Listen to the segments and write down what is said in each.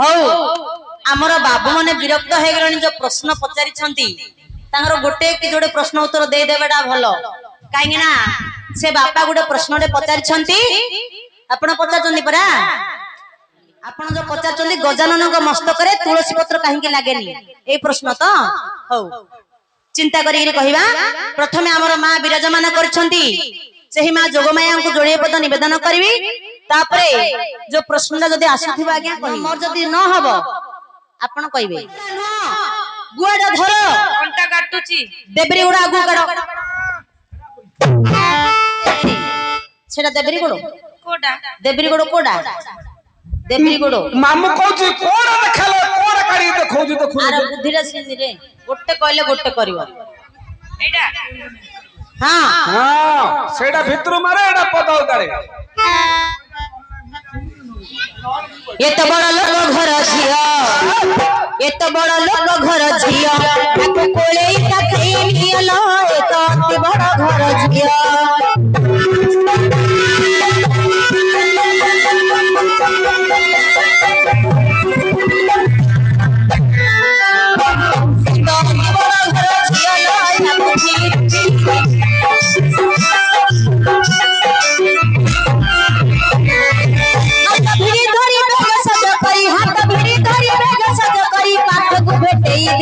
हौ आमर बाबू माने विरक्त हो गले जो प्रश्न पचारि गोटे कि जोड़े प्रश्न उत्तर दे देवेटा भल कहीं ना से बापा गोटे प्रश्न पचारि आपण पचार परा आपण जो पचार गजानन मस्तक तुलसी पत्र कहीं लगे ए प्रश्न तो हौ चिंता करिक कहवा प्रथमे आमर माँ विराजमान कर माँ जोगमाया को जोड़े पद निवेदन करी तापरे जो प्रश्न जदि आसुथिबो आज्ञा कहि मोर जदि न हबो आपण कहबे गुआडा धर घंटा काटुची देबरी गुडा आगु काढ सेटा देबरी गुडो कोडा देबरी गुडो कोडा देबरी गुडो मामू कहूची कोडा देखाले कोडा काढी देखौजी देखु आर बुद्धिरा सिनी रे गोटे कहले गोटे करिवो एडा हां हां सेटा भितरु मारे एडा पद उतारे ये तो बड़ लोग घर झिया ये तो बड़ लोग घर झिया ताको कोले का खेलियलो ये तो अति बड़ घर झिया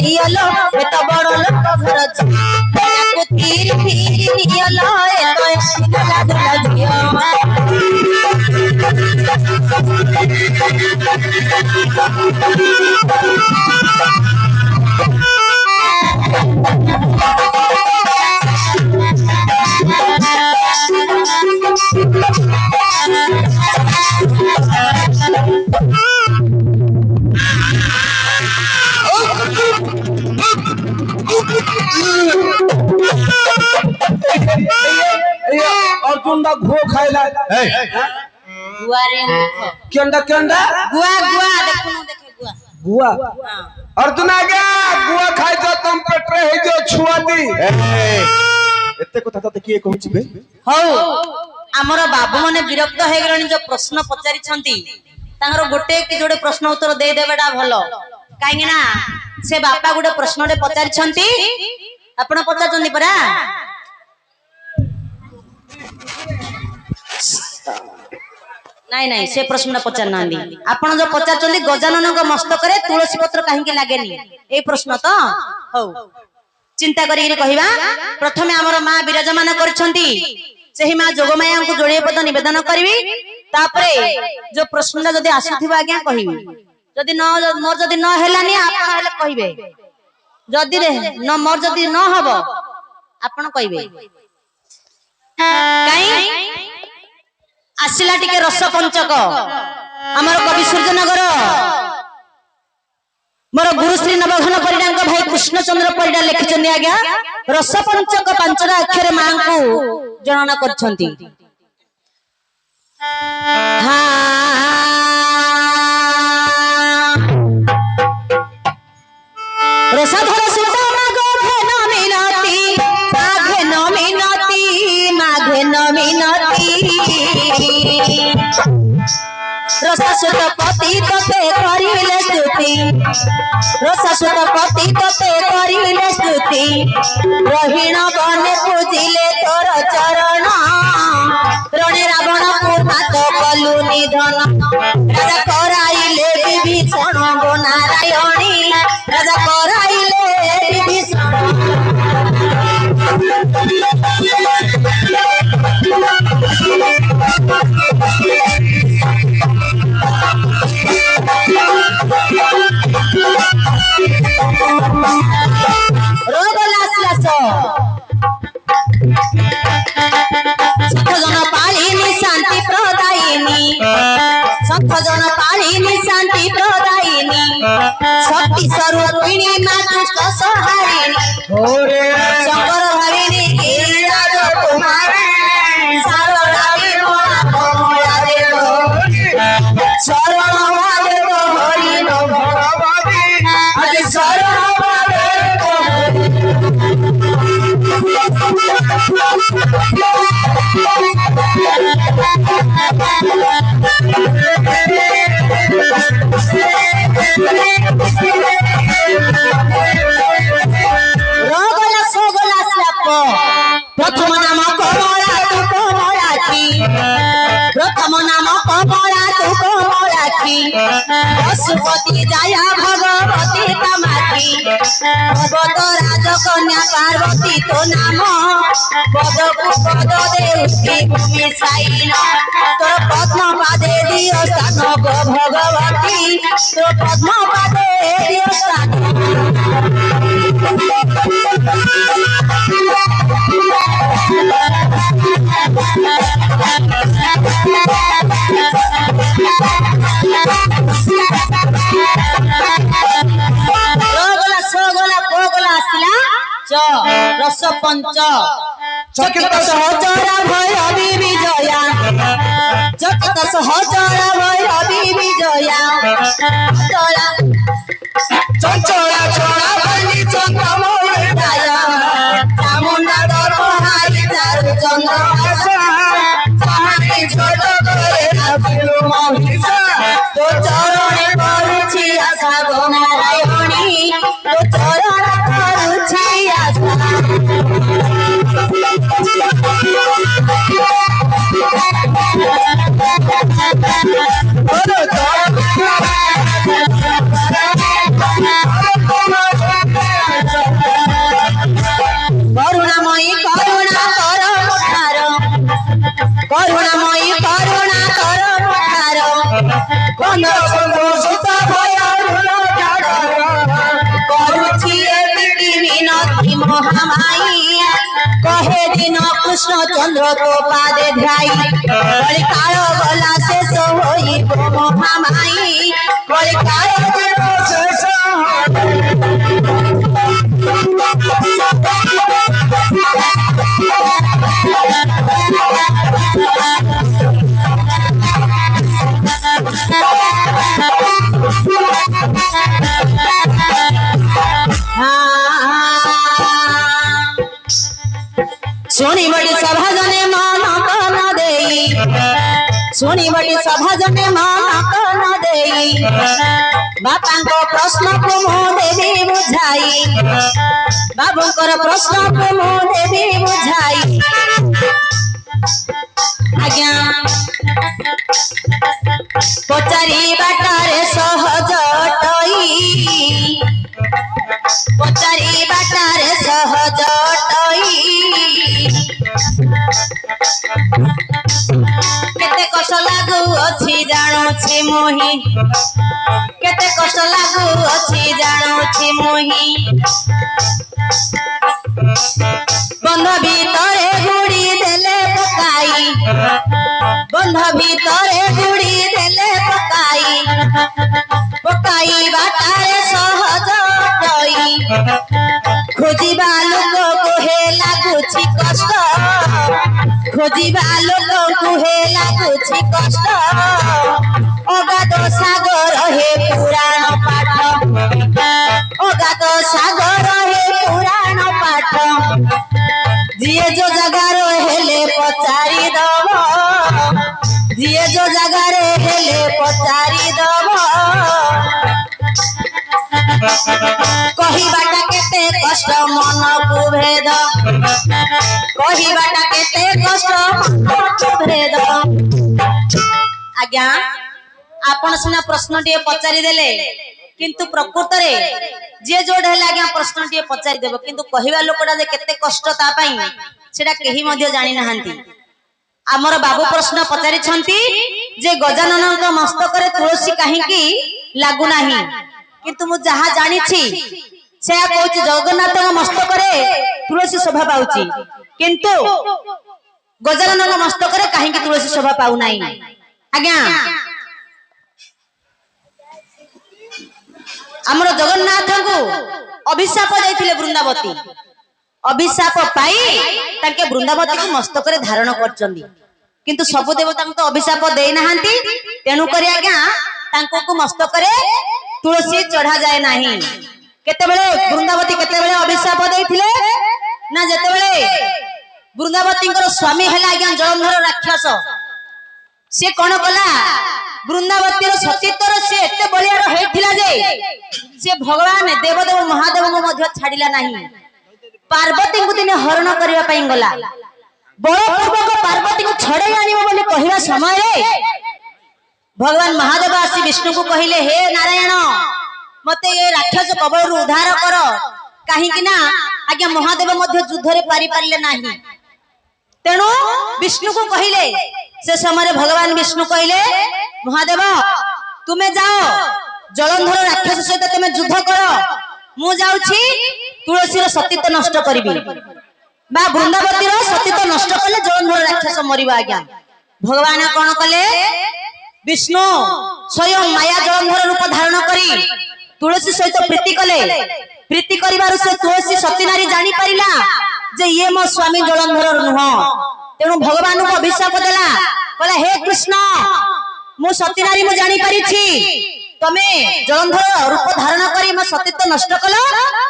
दियलो ए तो बड़ लोग घर को तीर फिर दियलो ए तो गला गला दियो अर्जुन दा घो खाइला गुआ रे केंडा केंडा गुआ गुआ देखनु देखे गुआ गुआ अर्जुन आ गया गुआ खाइ जो तुम पेटरे हे जो छुआ दी एते कथा त किए कहूची बे हौ हमर बाबू माने विरक्त हो गले जो प्रश्न पचारि गोटे कि जोड़े प्रश्न उत्तर दे देवेटा भल कहीं ना से बापा गोटे प्रश्न पचारि आपण पचार परा नाई नाई से प्रश्न पचार ना आपण जो पचार गजानन मस्तक तुलसी पत्र कहीं लगे ए प्रश्न तो हौ चिंता करिक कहवा प्रथमे आमर माँ विराजमान कर माँ जोगमाया को जोड़े पद निवेदन करी तापरे जो प्रश्न जदि आसुथिबो आज्ञा कहि जदि न मोर जदि न हेलानी आपण हेले कहिबे जदि न मोर जदि न हबो आपण कहिबे काई आसिला टिके रस पंचक हमर कवि सूर्यनगर मोर गुरुश्री नवघन परिडा भाई कृष्णचंद्र परिडा लिखिछन्ती आज्ञा रस पंचक पांचटा अक्षर मां को जनना करछन्ती रसधर सुता मागो भेन मिनती माघे न मिनती रससुत पति तते करिले स्तुति रससुत पति तते करिले स्तुति रहीण बने पूजिले तोर चरण रणे रावण को हाथ कलु निधन राजा कराइले विभीषण गो नारायणी राजा कराइले विभीषण सखजन पालिनी शांति प्रदायिनी सखजन पालिनी शांति प्रदायिनी शक्ति स्वरूपिणी मां दुष्ट संहारिणी शंकर भाविनी गिरिराज कुमारी सारदाई मोरा देव शरण देव हरि नम अति शरण রগলা সগলা সাপ প্রথম নাম কমলা তু কমলাক্ষী প্রথম নাম কমলা তু কমলাক্ষী পশুপতি জয়া ভগবতী কামাক্ষী ভগবত রাজকন্যা পার্বতী তো নাম পদকু পদ দেউতি ভূমি সাইন তোর পদ্ম পাদে দিও স্থান গো ভগবতী তোর পদ্ম পাদে দিও স্থান রগলা সগলা পগলা আসিলা চ রস পঞ্চ চকিত সহচরা ভৈরবী বিজয়া চকিত সহচরা ভৈরবী বিজয়া চলা চঞ্চলা চলা বলি চন্দ্রময় দয়া চামুন্ডা দর্পহারি চারু চন্দ্র সাহারি ছোট করে রাখিলু মহিষা তো চরণে করুছি আশা গো নারায়ণী তো চরণ করুছি আশা করুণাময়ী করুণা কর মুখার করুণাময়ী করুণা কর মুখার কোন সুত ভয় করুছি এটি বিনতি মহামায়ী কহে দিন কৃষ্ণ চন্দ্র তো পাদে ধ্যাই বলি কাল গলা শেষ হইব মহামায়ী বলি কাল গলা শেষ শুনি বটি সভা জনে মন কন দেই শুনি বটি সভা জনে মন কন দেই বাপাঙ্ক প্রশ্নକୁ ମୁଁ ଦେବି ବୁଝାଇ ବାବୁଙ୍କର ପ୍ରଶ୍ନକୁ ମୁଁ ଦେବି ବୁଝାଇ ଆଜ୍ଞା ପଚାରି ବାଟରେ ସହଜ ଟଇ ପଚାରି ବାଟରେ ସହଜ ଟଇ କେତେ କଷ୍ଟ ଲାଗୁଅଛି ଜାଣୁଛି ମୁହିଁ କେତେ କଷ୍ଟ ଲାଗୁଅଛି ଜାଣୁଛି ମୁହିଁ ବନ୍ଧ ଭିତରେ ଗୁଡ଼ି ଦେଲେ ପକାଇ ବନ୍ଧ ଭିତରେ ଗୁଡ଼ି ଦେଲେ ପକାଇ ପକାଇ ବାଟାରେ ସହଜ ଟଇ ଖୋଜିବା ଲୋକକୁ ହେ ଲାଗୁଛି କଷ୍ଟ ଖୋଜିବା ଲୋକକୁ ହେ ଲାଗୁଛି କଷ୍ଟ ଅଗାଧ ସାଗର ହେ ପୁରାଣ ପାଠ ଅଗାଧ ସାଗର ହେ ପୁରାଣ ପାଠ ଯିଏ ଯୋ ଜାଗାରେ ହେଲେ ପଚାରି ଦବ ଯିଏ ଯୋ ଜାଗାରେ ହେଲେ ପଚାରି ଦବ କହିବାଟା କେତେ କଷ୍ଟ ମନକୁ ଭେଦ କହିବାଟା କେତେ କଷ୍ଟ ମନକୁ ଭେଦ ଆଜ୍ଞା ଆପଣ ସିନା ପ୍ରଶ୍ନଟିଏ ପଚାରି ଦେଲେ କିନ୍ତୁ ପ୍ରକୃତରେ ଯିଏ ଯୋଉଟା ହେଲେ ଆଜ୍ଞା ପ୍ରଶ୍ନଟିଏ ପଚାରି ଦେବ କିନ୍ତୁ କହିବା ଲୋକଟା ଯେ କେତେ କଷ୍ଟ ତା ପାଇଁ ସେଟା କେହି ମଧ୍ୟ ଜାଣି ନାହାନ୍ତି ଆମର ବାବୁ ପ୍ରଶ୍ନ ପଚାରିଛନ୍ତି ଯେ ଗଜାନନଙ୍କ ମସ୍ତକରେ ତୁଳସୀ କାହିଁକି ଲାଗୁନାହିଁ କିନ୍ତୁ ମୁଁ ଯାହା ଜାଣିଛି ସେୟା କହୁଛି ଜଗନ୍ନାଥଙ୍କ ମସ୍ତକରେ ତୁଳସୀ ଶୋଭା ପାଉଛି କିନ୍ତୁ ଗଜାନନଙ୍କ ମସ୍ତକରେ କାହିଁକି ତୁଳସୀ ଶୋଭା ପାଉନାହିଁ ଆଜ୍ଞା ଆମର ଜଗନ୍ନାଥଙ୍କୁ ଅଭିଶାପ ଦେଇଥିଲେ ବୃନ୍ଦାବତୀ ଅଭିଶାପ ପାଇ ତାଙ୍କେ ବୃନ୍ଦାବତୀକୁ ମସ୍ତକରେ ଧାରଣ କରିଛନ୍ତି କିନ୍ତୁ ସବୁ ଦେବତାଙ୍କୁ ତ ଅଭିଶାପ ଦେଇନାହାନ୍ତି ତେଣୁ କରି ଆଜ୍ଞା ତାଙ୍କୁ ମସ୍ତକରେ ତୁଳସୀ ଚଢା ଯାଏ ନାହିଁ କେତେବେଳେ ବୃନ୍ଦାବତୀ କେତେବେଳେ ଅଭିଶାପ ଦେଇଥିଲେ ନା ଯେତେବେଳେ ବୃନ୍ଦାବତୀଙ୍କର ସ୍ୱାମୀ ହେଲା ଆଜ୍ଞା ଜଳନ୍ଧର ରାକ୍ଷସ ସେ କଣ କଲା ବୃନ୍ଦାବତୀର ସତୀତ୍ୱର ସେ ଏତେ ବଳିଆର ହେଇଥିଲା ଯେ से भगवान देवदेव महादेव को मध्य छाड़िला नहीं पार्वती को दिने हरण करबा पई गला बलपूर्वक पार्वती को छड़े आनिबो बोली कहवा समय भगवान महादेव आसी विष्णु को कहले हे नारायण मते ये राक्षस कबल उद्धार कर कहीं ना आज्ञा महादेव मध्य युद्ध रे पारि पारले नाही तेणु विष्णु को कहले से समय भगवान विष्णु कहले महादेव तुम्हें जाओ जलंधर राक्षस सहित तुम्हें युद्ध कर मु जाउछि तुलसी सतीत्व नष्ट करी बा वृंदावती सतीत्व नष्ट कले जलंधर राक्षस मरिबा आज्ञा भगवान कौन कले विष्णु स्वयं माया जलंधर रूप धारण करी तुलसी सहित प्रीति कले प्रीति करिबारु से तुलसी सती नारी जानी परिला जे ये मो स्वामी जलंधर नुह तेणु भगवान को अभिशाप देला कहला हे कृष्ण मु सती नारी मु जानी परिछि तमे जलंधर रूप धारण करी मो सतीत्व नष्ट कल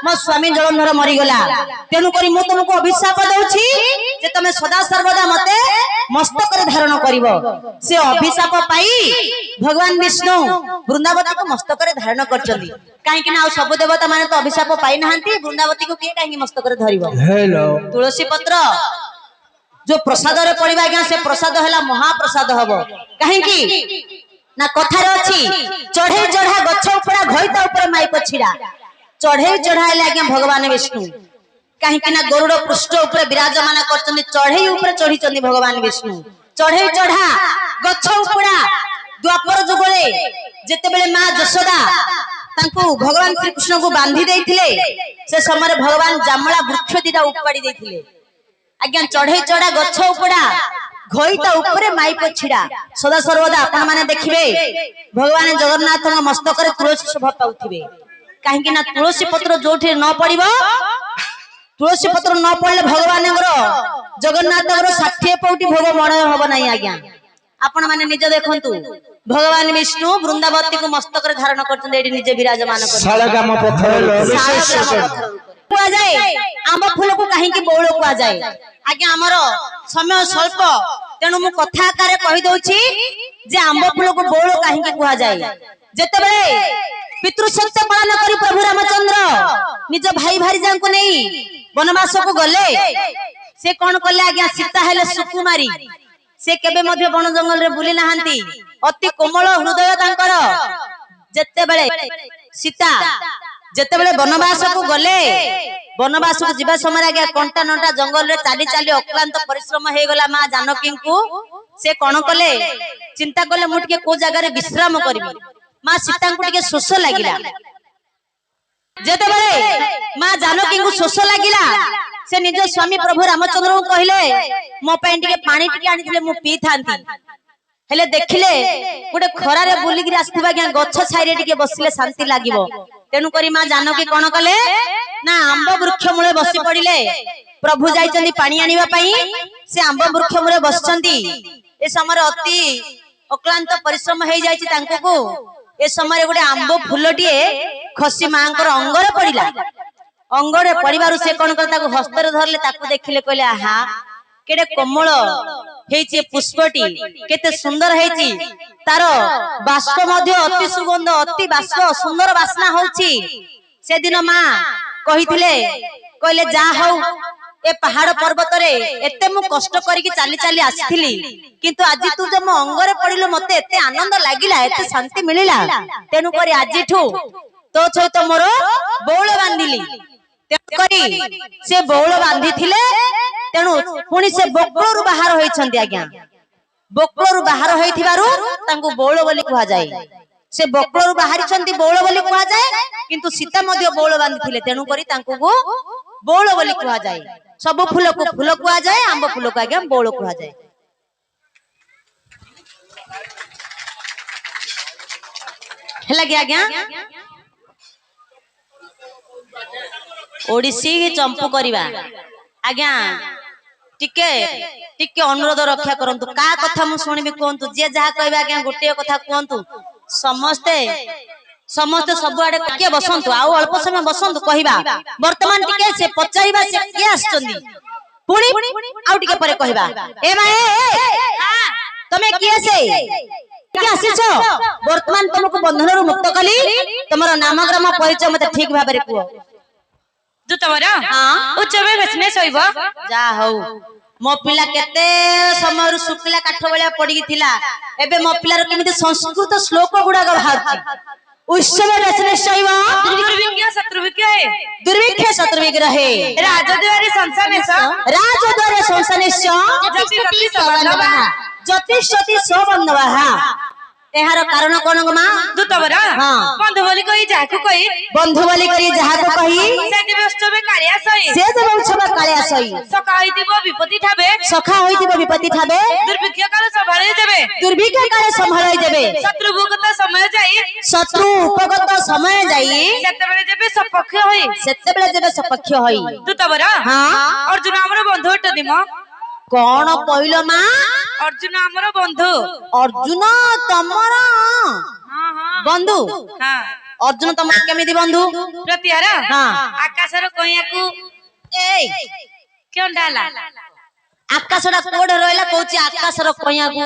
मो स्वामी जलंधर मरी गला तेणु करी मु तुमको अभिशाप दउछि जे तमे सदा सर्वदा मते मस्तक रे धारण करिवो से अभिशाप पाई भगवान विष्णु वृंदावती को मस्तक रे धारण करचंदी काहे कि ना सब देवता माने तो अभिशाप पाई नाहंती वृंदावती को के काहे मस्तक रे धरिवो हेलो तुलसी पत्र जो प्रसाद रे पड़िबा गया से प्रसाद हैला महाप्रसाद हबो काहे कि ना कथार अछि चढ़े चढ़ा गछ उपरा घइता ऊपर माई पछिरा चढ़े चढ़ाइले आज्ञा भगवान विष्णु काहे कि ना गरुड़ पृष्ठ ऊपर विराजमान करचंदी चढ़े ऊपर चढ़ी चंदी भगवान विष्णु चढ़े चढ़ा गछ उपरा द्वापर जुगले जेते बेले मां यशोदा तांको भगवान श्री कृष्ण को बांधी देथिले से समय भगवान जामला वृक्ष दिटा उपाड़ी देथिले आज्ञा चढ़े चढ़ा गछ उपरा घइता ऊपर माई पछिड़ा सदा सर्वदा आपण माने देखिबे भगवान जगन्नाथ मस्तक रे तुलसी शोभा पाउथिबे काहे कि ना तुलसी पत्र जोठी न पड़िबो तुलसी पत्र न पड़ले भगवान जगन्नाथ 60 पौटी भोग मण हब नाही आज्ञा आपण माने निज देखंतु भगवान विष्णु वृंदावती को मस्तक रे धारण करछन एडी निजे विराजमान कर सालगाम पत्थर कुआ जाए आंब फूल को काहे कि बौल कुआ जाए आज्ञा हमर समय स्वल्प तेणु मु कथा आकारे कहि दउछि जे आंब फूल को बौल काहे कि कुआ जाए जेते बेले पितृ सत्य पालन करी प्रभु रामचंद्र निज भाई भारीजा को नहीं वनवास को गले से कौन कले आज्ञा सीता हेले सुकुमारी से केबे मध्य वन जंगल रे बुली नाहंती अति कोमल हृदय तांकर जेते बेले सीता जेते बेले वनवास को गले वनवास को जीवा समय आज्ञा कंटा नंटा जंगल रे चाली चाली अक्लांत परिश्रम हे गला मां जानकी को से कौन कले चिंता कले मु टिके को जगह रे विश्राम करबी मां सीता को टिके शोष लागिला जेते बेले मां जानकी को शोष लागिला से निज स्वामी प्रभु रामचंद्र को कहले मो पई टिके पानी टिके आनिथिले मु पी थांती हेले देखिले गोटे खरा रे बुली गिर आस्थिबा गया गछ छाइरे टिके बसिले शांति लागिवो तेनु करी मां जानकी कोन कले ना आंब वृक्ष मूले बसी पड़िले प्रभु जाइचंदी पानी आनिबा पई से आंब वृक्ष मूले बसचंदी ए समय अति अक्लांत परिश्रम हे जाइछि तांको को ए समय गोटे आंब फूलटिए खसी मांकर अंगरे पड़िला अंगरे परिवार से कोन कर ताको हस्तर धरले ताको देखिले कहले आहा केडे कोमल हेछि पुष्पटी केते सुंदर हेछि तार बाष्प मध्य अति सुगंध अति बाष्प सुंदर वासना होछि से दिन मां कहिथिले कहले जा हौ ए पहाड़ पर्वत रे एते मु कष्ट करिकि चाली चाली आसीथिली किंतु आज तू जब मो अंगरे पड़िलो मते एते आनंद लागिला एते शांति मिलिला तेनु करी आजिठू तो सहित मोर बौल बांधिली तेनु करी से बौल बांधिथिले तेनु पुनी से बोकळरू बाहर होइछंती आज्ञा बोकळरू बाहर होइथिबारु तांको बौल बोली कुहा जाय से बोकळरू बाहरी छंती बौल बोली कुहा जाय किंतु सीता मध्य बौल बांधिथिले तेनु करी तांको को बौल बोली कुहा जाय सब फूल को फूल कुहा जाय आंब फूल को आज्ञा बौल कुहा जाय हेला कि आज्ञा ओडिसी चंपू करिबा आज्ञा टिके टिके अनुरोध रक्षा करंतु का कथा मु सुनिबी कोंतु जे जहा कहबा आज्ञा गोटे कथा कोंतु समस्ते समस्ते सब आडे के बसंतु आउ अल्प समय बसंतु कहबा वर्तमान टिके से पचाइबा से के आछचंदी पुणी आउ टिके परे कहबा ए माए तमे किए से ଆସିଛ ବର୍ତ୍ତମାନ ତମକୁ ବନ୍ଧନରୁ ମୁକ୍ତ କଲି ତମର ନାମ ଗ୍ରାମ ପରିଚୟ ମତେ ଠିକ ଭାବରେ କୁହ ଦୁତବର ଉଚ୍ଚବେ ବେଶନେ ଶୋଇବ ଯା ହଉ ମୋ ପିଲା କେତେ ସମୟରୁ ଶୁଖିଲା କାଠ ଭଳିଆ ପଡିକି ଥିଲା ଏବେ ମୋ ପିଲାର କେମିତି ସଂସ୍କୃତ ଶ୍ଲୋକ ଗୁଡାକ ବାହାରୁଛି ଉତ୍ସବ ବେଶନେ ଶୋଇବ ଦୁର୍ଭିକ୍ଷ ଶତ୍ରୁଭିକ୍ଷ दुर्भिक्ष शत्रु विग्रह ରାଜଦ୍ୱାରେ ସଂସାନେଶ राजद्वारे संसानेश ज्योतिषति स्वबंधवाहा एहार कारण कोन गो मां ଦୁତବର हाँ। ବନ୍ଧୁ ବୋଲି କହି ଯାହାକୁ କହି बंधु बोली करी जहा को कही ସେଠି ବ୍ୟସ୍ତବେ କାଳିଆ ସହି से जब उत्सव काले आसई ସକା ହୋଇଥିବ ବିପତ୍ତି ଠାବେ सखा होइतिबो विपत्ति ठाबे ଦୁର୍ଭିକ୍ଷ କାଳ ସମ୍ଭାଳି ଦେବେ दुर्भिक्ष काले संभाळई देबे ଶତ୍ରୁ ଭୂଗତ ସମୟ ଯାଇ शत्रु उपगत समय जाई ସେତେବେଳେ ଯେବେ ସପକ୍ଷ ହୋଇ सेतेबेले जेबे सपक्ष होई ଦୁତବର हाँ। ଅର୍ଜୁନ ଆମର ବନ୍ଧୁ ଅଟଦିମ कोन कहिलो मां ଅର୍ଜୁନ ଆମର ବନ୍ଧୁ अर्जुन तमर ହଁ ହଁ बंधु ହଁ अर्जुन तमर केमिति बंधु ପ୍ରତିହାର ହଁ। ଆକାଶର କଇଁଆକୁ एई କେଉଁଟା ହେଲା आकाशटा कोड रहला कहूची आकाशर कइयाकू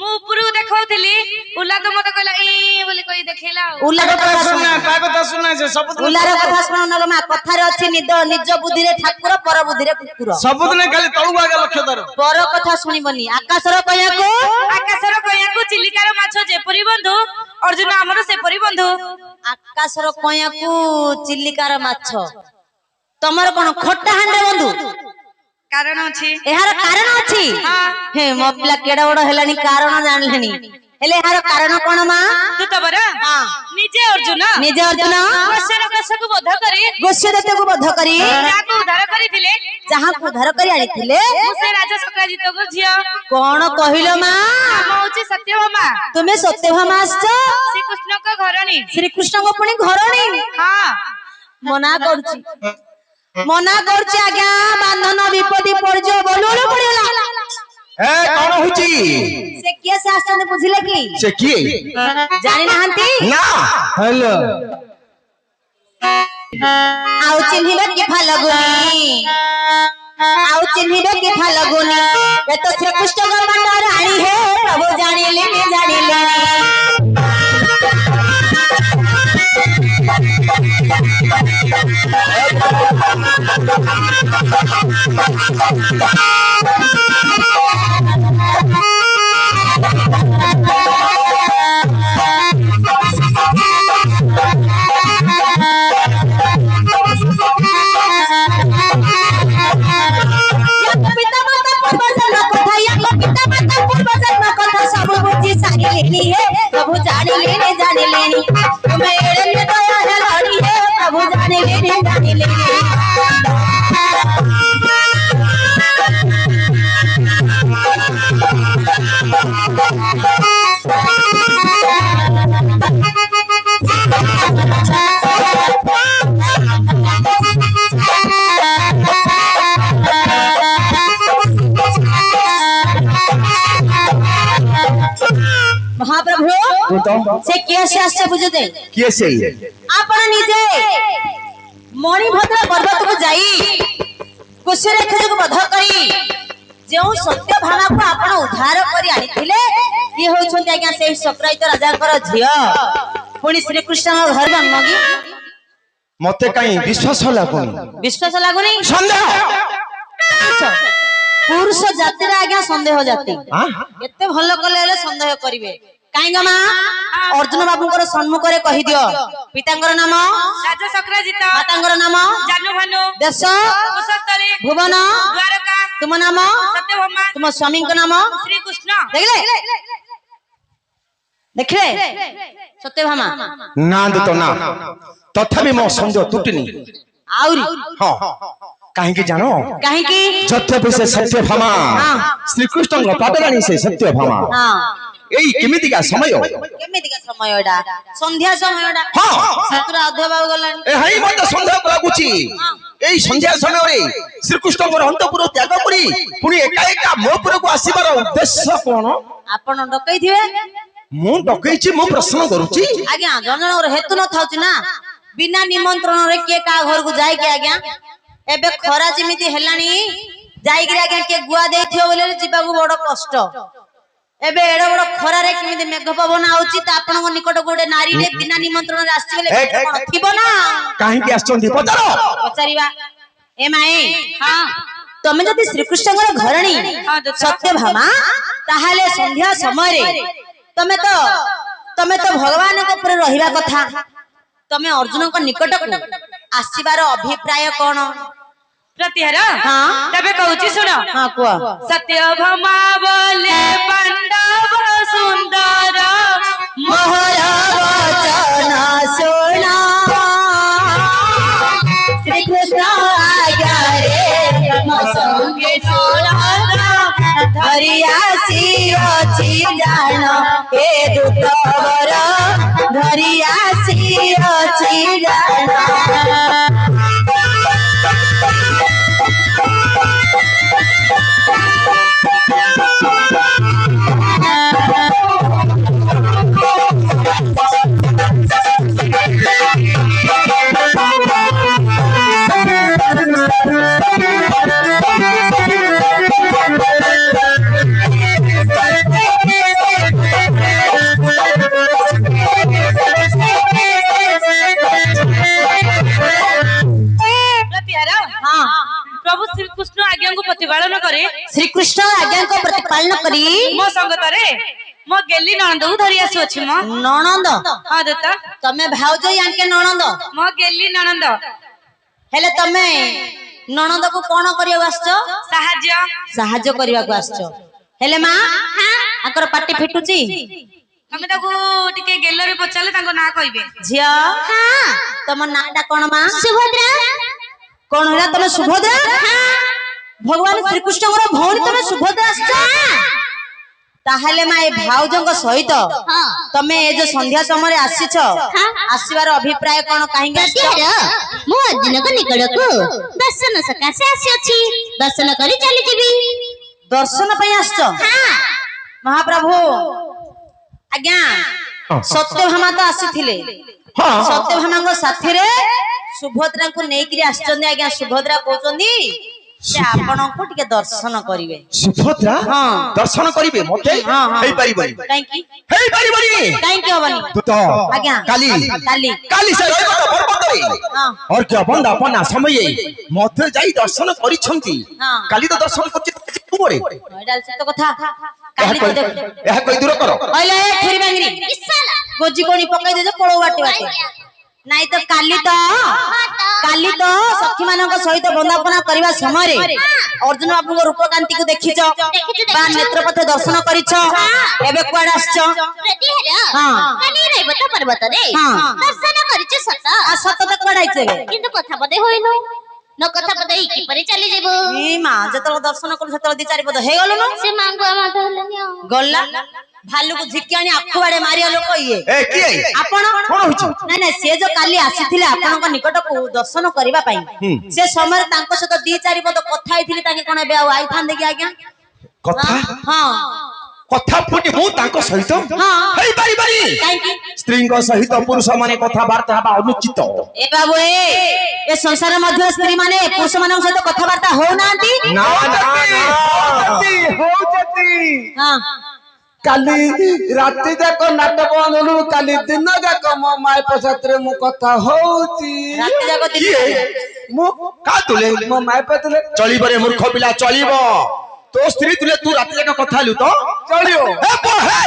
ମୁଁ ଉପରକୁ ଦେଖାଉଥିଲି ଉଲା ତ ମତେ କହିଲା ଇ ବୋଲି କହି ଦେଖେଇଲା ଆଉ उल्लार कथा सुना ତା କଥା ଶୁଣା ସେ ସବୁଦିନ उल्लार कथा सुन नगमा कथारे अछि निज बुद्धि रे ठाकुर पर बुद्धि रे कुकुर ସବୁଦିନ ଖାଲି ତଳକୁ ଆଗ ଲକ୍ଷ୍ୟ ଧର पर कथा सुनिबनी आकाशर कइयाकू ଆକାଶର କଇଁଆକୁ ଚିଲିକାର ମାଛ ଯେପରି ବନ୍ଧୁ ଅର୍ଜୁନ ଆମର ସେପରି ବନ୍ଧୁ आकाशर कइयाकू चिल्लिकार माछ तमर कोन खट्टा हांडे बंधु କାରଣ ଅଛି एहार कारण अछि हे मो पिला केडा बड़ हेलानी कारण जानलेनी हेले एहार कारण कोन मा ଦୁତବର ନିଜେ ଅର୍ଜୁନ निज अर्जुन କଶକୁ ବଧ କରି गोष्य दत्तକୁ बध करी ଯାହାକୁ ଉଦ୍ଧାର କରିଥିଲେ जहाँ को उद्धार करी आनिथिले ମୁଁ ସେ ରାଜା ଶକ୍ରାଜିତଙ୍କ ଝିଅ कोन कहिलो मा ନାମ ହଉଛି ସତ୍ୟଭାମା तुमे सत्यभामा आछो ଶ୍ରୀକୃଷ୍ଣଙ୍କ ଘରଣୀ श्री कृष्ण को पुणी घरणी ହଁ मना करछि आज्ञा बांधन विपत्ति परजो बोलुलो पड़ेला ଏ କଣ ହଉଛି से किए से आछन बुझिले की ସେ କିଏ जानि नाहंती ନା हेलो आउ चिन्हिबे कि फालगुनी आउ चिन्हिबे कि फालगुनी ए तो श्री कृष्ण का मंडा रानी है प्रभु जानिले प्रभु जानी लेने तुम्हें एड़े में दया है लड़ी है प्रभु जानी लेने महाप्रभु से कैसे आसे बुझते କିଏ ସେ आपण निजे मणिभद्र पर्वत को जाई कुशरेखा को बध करी जो सत्यभामा को आपण उद्धार करी आनिथिले ये होइछन्ती आज्ञा से सक्रायित राजाकर झियो पुणी श्री कृष्ण घर जन्मगी ମତେ କାଇଁ ବିଶ୍ୱାସ ଲାଗୁନି विश्वास लागुनी ସନ୍ଦେହ पुरुष जाति आज्ञा संदेह जाति हाँ? एते भल कले हेले संदेह करिवे काईगा मा अर्जुन बाबूଙ୍କର ସମ୍ମୁଖରେ କହି ଦିଅ ପିତାଙ୍କର ନାମ ରାଜା ଶକ୍ରାଜିତ ମାତାଙ୍କର ନାମ ଜାନୁଭାନୁ ଦେଶ କୁଶସ୍ଥଳୀ ଭୁବନ ଦ୍ୱାରକା ତୁମ ନାମ ସତ୍ୟଭାମା ତୁମ ସ୍ୱାମୀଙ୍କ ନାମ ଶ୍ରୀକୃଷ୍ଣ ଦେଖିଲେ ସତ୍ୟଭାମା ନା ଦୁତ ନା ତଥାପି ମୋ ସନ୍ଦେହ ତୁଟିନି ଆଉରି ହଁ କାହିଁକି ଜାଣ କାହିଁକି ଯଦ୍ୟପି ସେ ସତ୍ୟଭାମା ଶ୍ରୀକୃଷ୍ଣଙ୍କ ପାଦରାଣୀ ସେ ସତ୍ୟଭାମା ହଁ ଏଇ କେମିତିକା ସମୟ କେମିତିକା ସମୟ ଏଟା ସନ୍ଧ୍ୟା ସମୟ ଏଟା ହଁ ସାତୁରା ଅଧ୍ୟାୟ ଗଲାଣି ଏହି ମତେ ସନ୍ଦେହ ଲାଗୁଛି ଏଇ ସନ୍ଧ୍ୟା ସମୟରେ ଶ୍ରୀକୃଷ୍ଣଙ୍କର ଅନ୍ତପୁର ତ୍ୟାଗ କରି ପୁଣି ଏକା ଏକା ମୋ ପୁରକୁ ଆସିବାର ଉଦ୍ଦେଶ୍ୟ କଣ ଆପଣ ଡକେଇଥିବେ ମୁଁ ଡକେଇଛି ମୁଁ ପ୍ରଶ୍ନ କରୁଛି ଆଜ୍ଞା ଜଣ ଜଣଙ୍କର ହେତୁ ନଥାଉଛି ନା ବିନା ନିମନ୍ତ୍ରଣରେ କିଏ କାହା ଘରକୁ ଯାଇକି ଆଜ୍ଞା ଏବେ ଖରା ଯେମିତି ହେଲାଣି ଯାଇକିରି ଆଜ୍ଞା କିଏ ଗୁଆ ଦେଇଥିବ ବୋଲେ ଯିବାକୁ ବଡ କଷ୍ଟ एबे एडो बड़ खरारे किमिति मेघ पवन आउची त आपनक निकट गोटे नारी रे बिना निमंत्रण रे आसी गेले कोन थिबो ना काहे की आछंती पचारो पचारिबा ए माए हां तमे जदि श्री कृष्णଙ୍କର घरणी सत्यभामा ताहाले संध्या समय रे तमे तो भगवान के ऊपर रहिबा कथा तमे अर्जुन को निकट को आसीबार अभिप्राय कोन प्रतिहार हां तबे कहूची सुन हां को सत्यभामा बोले पांडव सुंदर मोहर वचन सुना श्री कृष्ण आज्ञा रे संगे धरिया सी अछि जान हे दूतवर धरिया सी अछि जान प्रभु श्री कृष्ण आज्ञा को प्रतिपालन करे श्री कृष्ण आज्ञा को प्रतिपालन करी मो संगतरे मो गेली नणंद को धरि आसु अछि मो नणंद हां देता तमे भाउज यांके नणंद मो गेली नणंद हेले तमे नणंद को कोन करियो आछो सहाय्य करिवा को आछो हेले मां आकर पाटी फिटुची तमे ताको टिके गेलरे पचाले ताको ना कहिबे झिया हां तम नाटा कोन मां सुभद्रा कोन होला तमे सुभद्रा भगवान श्री कृष्णଙ୍କର भौणी तमे सुभद्रा आछो ताहले माए भाउजंग सहित तमे ए जो संध्या समय रे आसीछ आसीबार अभिप्राय कोन काहे प्रतिहार मो अर्जुन को निकट को दर्शन सकासे आसी अछि दर्शन करी चली जेबी दर्शन पई आछो महाप्रभु आज्ञा सत्यभामा तो आसीथिले सत्यभामाଙ୍କ साथी रे सुभद्रा को नेकरी आछचंदी आज्ञा सुभद्रा कहचंदी से आपण को टिके दर्शन करिवे सुभद्रा दर्शन करिवे मते हेई परिबनी काई की हेई परिबनी काई की होबनी तू तो आज्ञा काली से रहबो तो पर्वत रे और क्या बंदा पना समय मते जाई दर्शन करिछंती काली तो दर्शन करछि कुमरे एडा से तो कथा काली को देख एहा कोई दूर करो ओले खिरी बांगरी गोजी कोनी पकाई दे जे पळो बाटे बाटे नाई तो काली तो सखी मानक सहित बंदापना करबा समय रे अर्जुन बाबू को रूपकांति को देखिछ बा नेत्रपथ दर्शन करिछ एबे कुआड आछछ प्रतिहार हां काली रहबो तो पर्वत रे दर्शन करिछ सत आ सत तो कुआड आइछ किंतु कथा पदे होइनो न कथा पदे की परे चली जेबो ई मां जतल दर्शन कर जतल दी चारि पद हे गलो न से मांगो माथ होलनी गल्ला भालू को झिकियानी आखु बाडे मारिया लोक इए ए की आपण कोन होछ नै नै से जो काली आसीथिले आपन को निकट को दर्शन करबा पई से समय तांको सहित दी चारि पद कथा आइथिले ताके कोन बे आइ थान देखि आज्ञा कथा हां कथा फुटी मु तांको सहित हेई परिबनी काई की स्त्री को सहित पुरुष माने कथा वार्ता हबा अनुचित ए बाबू ए संसार मध्य स्त्री माने पुरुष मानन सहित कथा वार्ता हो नांती ना हो जती हां काली राति जाक नाटक अनुलु काली दिन जाक मो माय पछातरे मु कथा होउची रात जाको दिन मु का तुले मो माय पतले चलिबो रे मूर्ख पिला चलिबो तो स्त्री तुले तू राति जाक कथा लु तो चलियो ए बो हे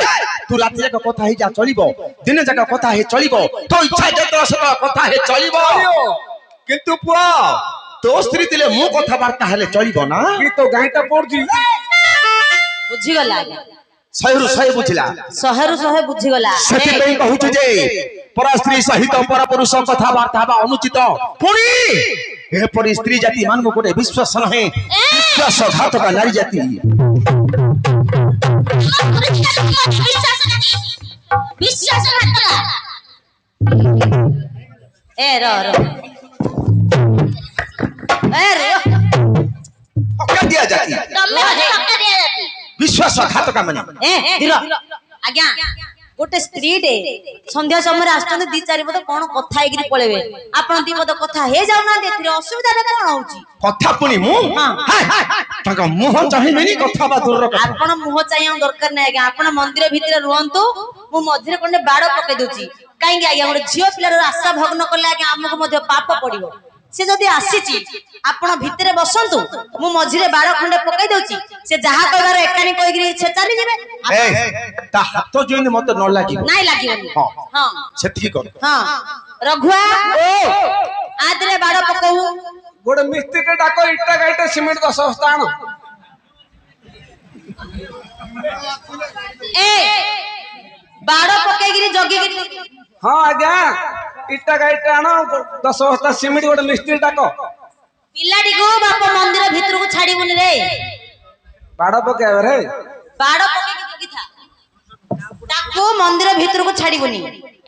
तू राति जाक कथा हे जा चलिबो दिन जाक कथा हे चलिबो तो इच्छा जत सत कथा हे चलिबो किंतु पुआ तो स्त्री तुले मु कथा वार्ता हेले चलिबो ना की तो गाइटा पड़जी बुझी गला सहेरु सहे बुझिला शहरु शहे बुझी गला सेति पई कहूछु जे पर स्त्री सहित पर पुरुष कथा वार्ता हबा अनुचित पुणी ए पर स्त्री जाति मान को कोटे विश्वास नहे विश्वासघात का नारी जाति विश्वास घातक ए रो ए रो क्या दिया जाती तमे धक्का दिया जाती विश्वासघात का माने ए दिरो आज्ञा गोटे स्त्री टे संध्या समय आसुचंदी दी चारि पद कोन कथा हेगिरी पळेबे आपण दी पद कथा हे जाउ ना देथिरे असुविधा रे कोन होउची कथा पुनी मु हाय ताका मुह चाहिबेनी कथा बा दूर कथा आपण मुह चाहिया दरकार नै आज्ञा आपण मंदिर भितरे रुहंतु मु मझिरे कोने बाड़ पके दोची काहेकि आज्ञा गोटे झियो पिलार आशा भग्न करले आज्ञा हमको मध्ये पाप पड़िबो से जदी आसीची आपण भितरे बसंतु मु मझिरे बाड़ खंडे पके दोची से जहा कहबार एकानी कहिगिरी से चली जेबे ए ता हाथ जोइन मत न लागी नाही लागिबनी हां सेठी कर हां रघुआ ओ आदरे बाड़ पकऊ गोटे मिस्त्री के डाको इट्टा गाइटे सीमेंट 10 बस्ता आनो ए बाड़ पकेगिरी जगिगिरी हाँ आज्ञा इट्टा गाइटे आनो 10 बस्ता सीमेंट गोटे मिस्त्री डाको पिलाडी को बाप मंदिर भीतर को छाड़ीबुनी रे बाड़ पकेबे रे बाड़ पकेगी जगिथा ताको मंदिर भीतर को छाड़ीबुनी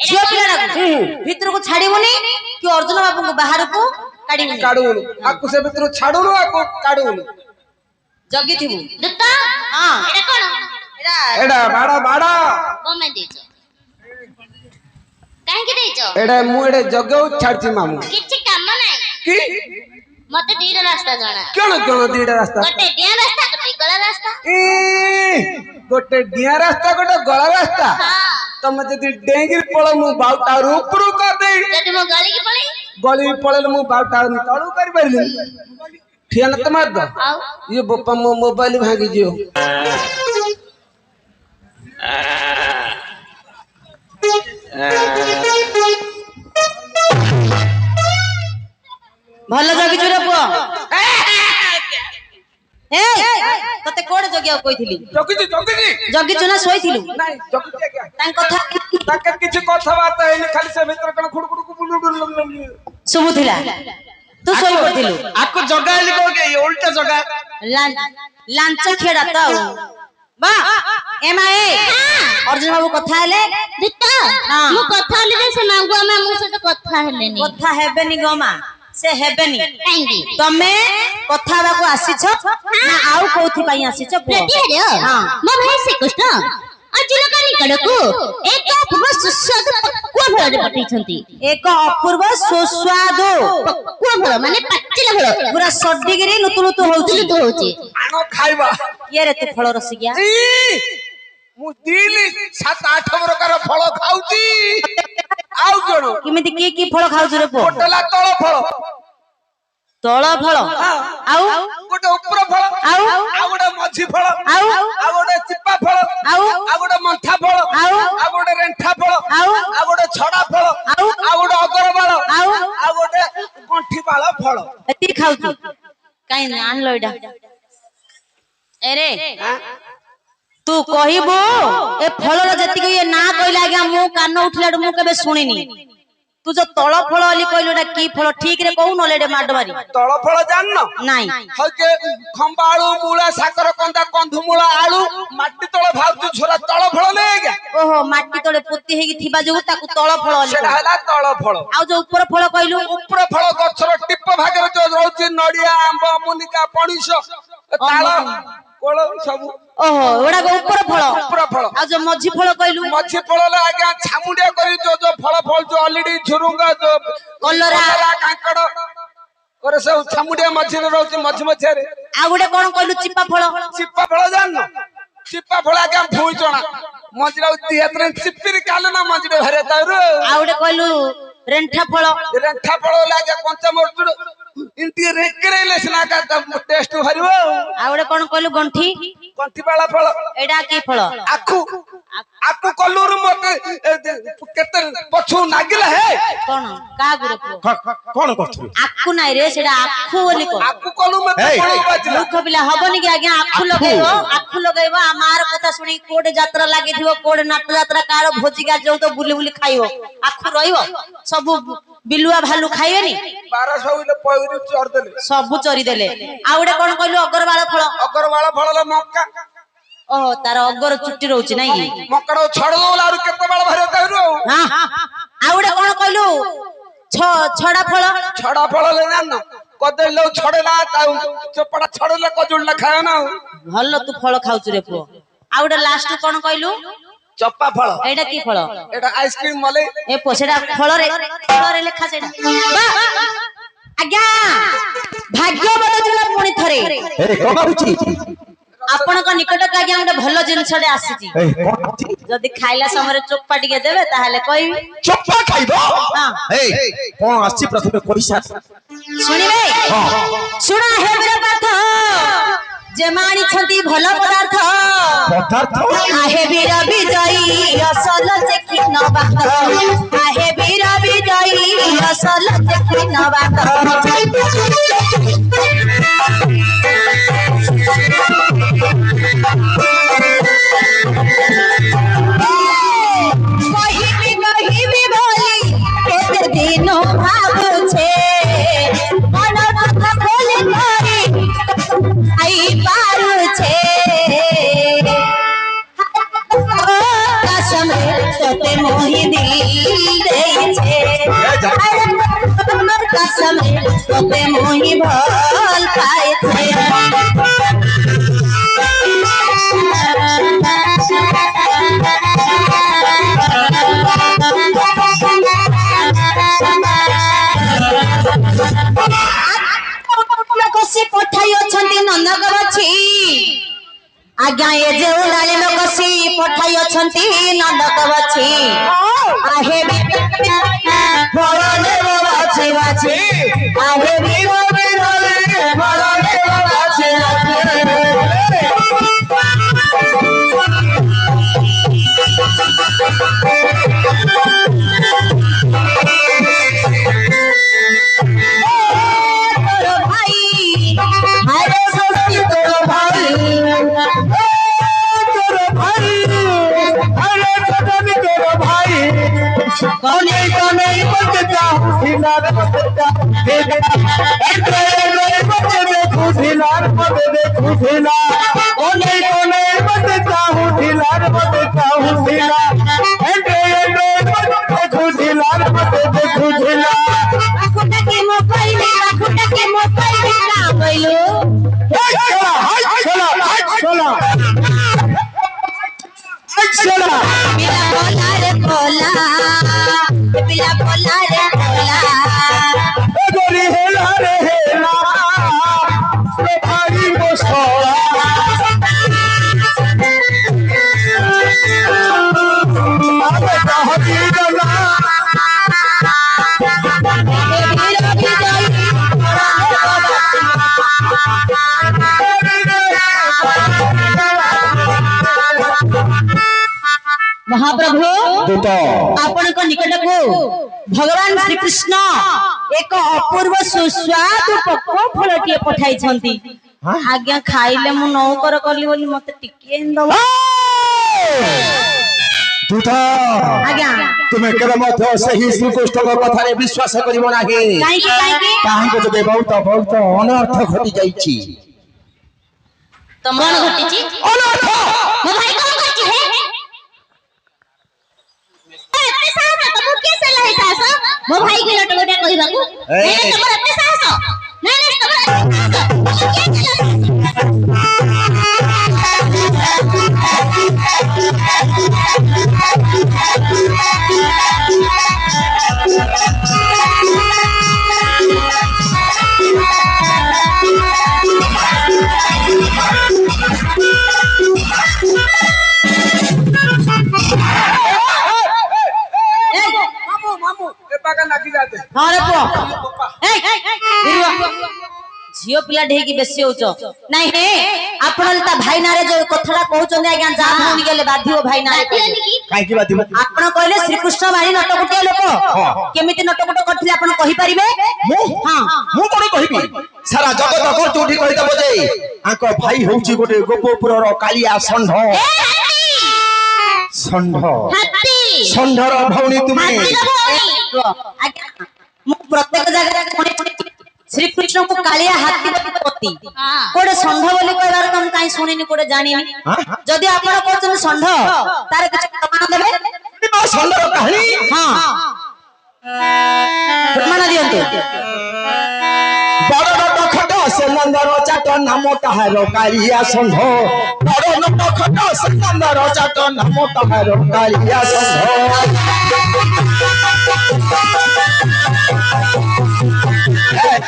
झियो पिलाडा को भीतर को छाड़ीबुनी कि अर्जुन बाबू को बाहर को काढीबुनी काढुनु आकु से भीतर छाडुनु आकु काढुनु जगिथिबु ଦୁତ हां ଏଟା କଣ एडा एडा बाड़ा बाड़ा କମେ ଦେଇଛ କାହିଁକି ଦେଇଛ एडा मु एडे जगौ छाडछि मामू କିଛି କାମ ନାହିଁ की ମତେ ଦିଟା ରାସ୍ତା ଜଣା केण केण दीटा रास्ता ଗୋଟେ ଡିଆଁ ରାସ୍ତା ଗୋଟେ ଗଳା ରାସ୍ତା ई गोटे डिया रास्ता गोटे गला रास्ता ହଁ तमे जदी डेंगिर पळ मु बाउटा ऊपर कर दे ଯଦି ମୁଁ ଗଳିକି ପଳେଇ गली पळेल मु बाउटा तळू कर परली ठियान त मार दो ଆଉ ये बप्पा मो मोबाइल भागी जियो भल जगिछु रे पुओ ए तते कोड जगिया कहिथिली जगी जगिछु ना सोइथिलु नहीं जगी क्या तां कथा ताके किछ कथा बात है खाली से भीतर कण खुड़खुड़ को बुलुडु सुबुथिला तू सोई पड़थिलु आको जगाइली को के उल्टा जगा लांच खेड़ा त बा एमाए अर्जुन बाबू कथा हेले ଦୁତ ହଁ। ମୁଁ କଥା ହେଲି ଯେ ସେ ମାଗୁଆ ମାମୁଙ୍କ ସହିତ କଥା ହେଲେନି कथा हेबेनी गोमा से हेबेनी କାହିଁକି तमे कथा बाको आसीछ ना आउ कोथि पई आसीछ पुओ ରେଡି ହେଲେ हाँ। ମୋ ଭାଇ ଶ୍ରୀକୃଷ୍ଣ ଅର୍ଜୁନଙ୍କ ନିକଟକୁ ଏକ ଅପୂର୍ବ ସୁସ୍ୱାଦୁ ପକୁଆ ଫଳରେ ପଠେଇଛନ୍ତି एक अपूर्व सुस्वादु ପକୁଆ ଫଳ ମାନେ ପାଚିଲା ଫଳ पूरा सड्डीगिरी नुतु नुतु होउची ତୁଲୁତୁ ହଉଛି आनो खाइबा ये रे तू फल रसिया मु दिली 7-8 प्रकार फल खाउची आउ जणो किमिति की फल खाउछु रे पुओ गोटला तळ फल तळ फल आउ गोटे ऊपर फल आउ आ गोटे मझी फल आउ आ गोटे चिप्पा फल आउ आ गोटे मंठा फल आउ आ गोटे रेंठा फल आउ आ गोटे छड़ा फल आउ आ गोटे अगर बाଳ आउ आ गोटे गंठी बाळ फल एती खाउछु काई आन लइडा एरे तू कहिबो ए फलर जति ये ना कहला आज्ञा मु कान उठलाडू मु केबे सुनिनी तू जो तळ फल अली कहलुडा की फल ठीक रे कहू नलेडे माडवारी तळ फल जान न नाही हके खंबा आलू मूला साकर कंदा कंधुमूला आलू माटी तळ भाउतु छोरा तळ फल ले गया ओहो माटी तळे पोती हेगी थिबा जो ताकू तळ फल अली सेडा हला तळ फल आ जो ऊपर फल कहलु ऊपर फल गछर टिप भागरे जो रहउची नडिया आंब मुनिका पणिस ताଳ कोळ सब ओहो एडा गो ऊपर फल ऊपर फल आ जो मझी फल कहलु मझी फल ले आज्ञा छामुंडिया करी जो जो फल फल जो ऑलरेडी झुरुंगा जो कलरा कांकड़ करे सब छामुंडिया मझी रहउची मझी मझी रे आ गुडे कोन कहलु चिप्पा फल चिप्पा फल जान चिप्पा फल आज्ञा भूई चणा मझीरा ती हातरे चिप्पिर काले ना मझीरे भरे तारु आ गुडे कहलु रेंठा फल रेंठा फल लागे कंचा मरचुड इंटी रेकरे लेसना का टेस्ट हरिबो आ गुडे कोन कहलु गंठी कंठी बाला फल एडा की फल आखु आखु कल्लूर मते केते पछु नागिला हे कोन का गुडे पुओ कोन करथु आखु नाही रे सेडा आखु बोली को आखु कलू मते हे। पळो बाजिला मूर्ख पिला हबनी कि आज्ञा आखु लगेबो आमार कथा सुनी कोडे यात्रा लागि थिबो कोडे नाट यात्रा कार भोजी का जो तो बुली बुली खाइबो आखु रहिबो सब बिलुआ भालू खाइबेनी 1200 इले पयरी चोर देले सब चोरी देले आ गुडे कोन कहलु अगरवाल फल अगरवाला फळले मक्का ओहो तार अगर चुट्टी रहउची नाही मक्काडो छड़ दोला आरु केते बाळ भरे तारु हां आ गुडे कोन कहलु छड़ा फल छड़ा फळले जान कदेलो छड़ेला ता चपड़ा छड़ले कजुडला खाय ना भल तू फल खाउछु रे पुओ आ गुडे लास्ट कोन कहलु ଚପା ଫଳ ଏଇଟା କି ଫଳ? ଏଟା ଆଇସ୍କ୍ରିମ ମଲେ ଏ ସେଟା ଫଳରେ ଲେଖା ସେଟା ଆଜ୍ଞା ଭାଗ୍ୟବତ ଥିଲା ପୁଣି ଥରେ କଣ ହଉଛି ଆପଣଙ୍କ ନିକଟକୁ ଆଜ୍ଞା ଗୋଟେ ଭଲ ଜିନିଷଟେ ଆସିଛି ଯଦି ଖାଇଲା ସମୟରେ ଚୋପା ଟିକେ ଦେବେ ତାହେଲେ କହିବି ଚୋପା ଖାଇବ ହଁ କଣ ଆସିଛି ପ୍ରଥମେ ପଇସା ଶୁଣିବେ ଶୁଣ ହେ ବୀରପାଠ ଯେ ମାଣିଛନ୍ତି ଭଲ ପଦାର୍ଥ ଆହେ ବୀର ବିଜୟୀ ଅସଲ ଚେକି ନବାତ ଆହେ ବୀର ବିଜୟୀ ଅସଲ ଚେକି ନବାତ କହିବି ବୋଲି କେତେ ଦିନ ଭାବୁଛେ ମନ କଥା ଖୋଲି କରି ଆଇ ପାରୁଛେ कसम तोते मोहि दिल देछे कसम तोते मोहि भल पाएछे कसी पठाई अछंती नंदगवछी आज्ञा ये जे उड़ाले लोक सी पठाई अछंती नंदगवछी आहे भरले बाछी बाछी आहे भरले भरले बाछी तोर भाई अरे सोची तोर भाई कौने कौने बचता हिलार बचता देखू हिलार देखू हिला कौने कौने बचता हूँ हिलार बचता हूँ हिला देखू हिलार देखू हिला खुटा के मोबाइल का बोलो चला पिला बोला रे बोला पिला बोला रे बोला ओ गोरी हेला रे हेला रे भाई मोसोला आवे कहती गला महाप्रभु आपण निकट को भगवान श्री कृष्ण एक अपूर्व सुस्वादु पक्व फलटिए पठाई छंती आज्ञा खाइले मु नौकर कली बोली मते टिके दबो आज्ञा तुम्हें केवल मत सही श्री कृष्ण कथा रे विश्वास करिवो नाही काहे को जबे बहुत बहुत अनर्थ घटी जाईची तमन घटीची अनर्थ मो भाई कौन करची है एते साहस तो मु के से लहे साहस मो भाई के लट गोटे कहिबा को नहीं तमर एते साहस नहीं तमर झियो पिला ढेकी बेसी होचो नाही हे आपण ता भाई नारे जो कथरा कहउचंदे आज्ञा जा भूनी गेले बाधियो भाई नारे काहे की बाधियो आपण कहले श्री कृष्ण भाई नटकुटिया लोक केमिति नटकुट करथिले आपण कहि परिबे हां मु कोन कहिबी सारा जगत को चोठी कहि दबो जे आको भाई होउची गोटे गोपपुरर कालिया षंढ षंढर भौणी तुमे आज्ञा मु प्रत्येक जगह श्री कृष्ण को कालिया हाथी पति कोडे षंढ बोली कहबार तुम काई सुनिनी कोडे जानिनी जदि आपण कहछन षंढ तार किछ प्रमाण देबे षंढर कहानी हां प्रमाण दियंतु बड़ बड़ खट से नंदर चाट नाम ताहार कालिया संघ बड़ लोक खट से नंदर चाट नाम ताहार कालिया संघ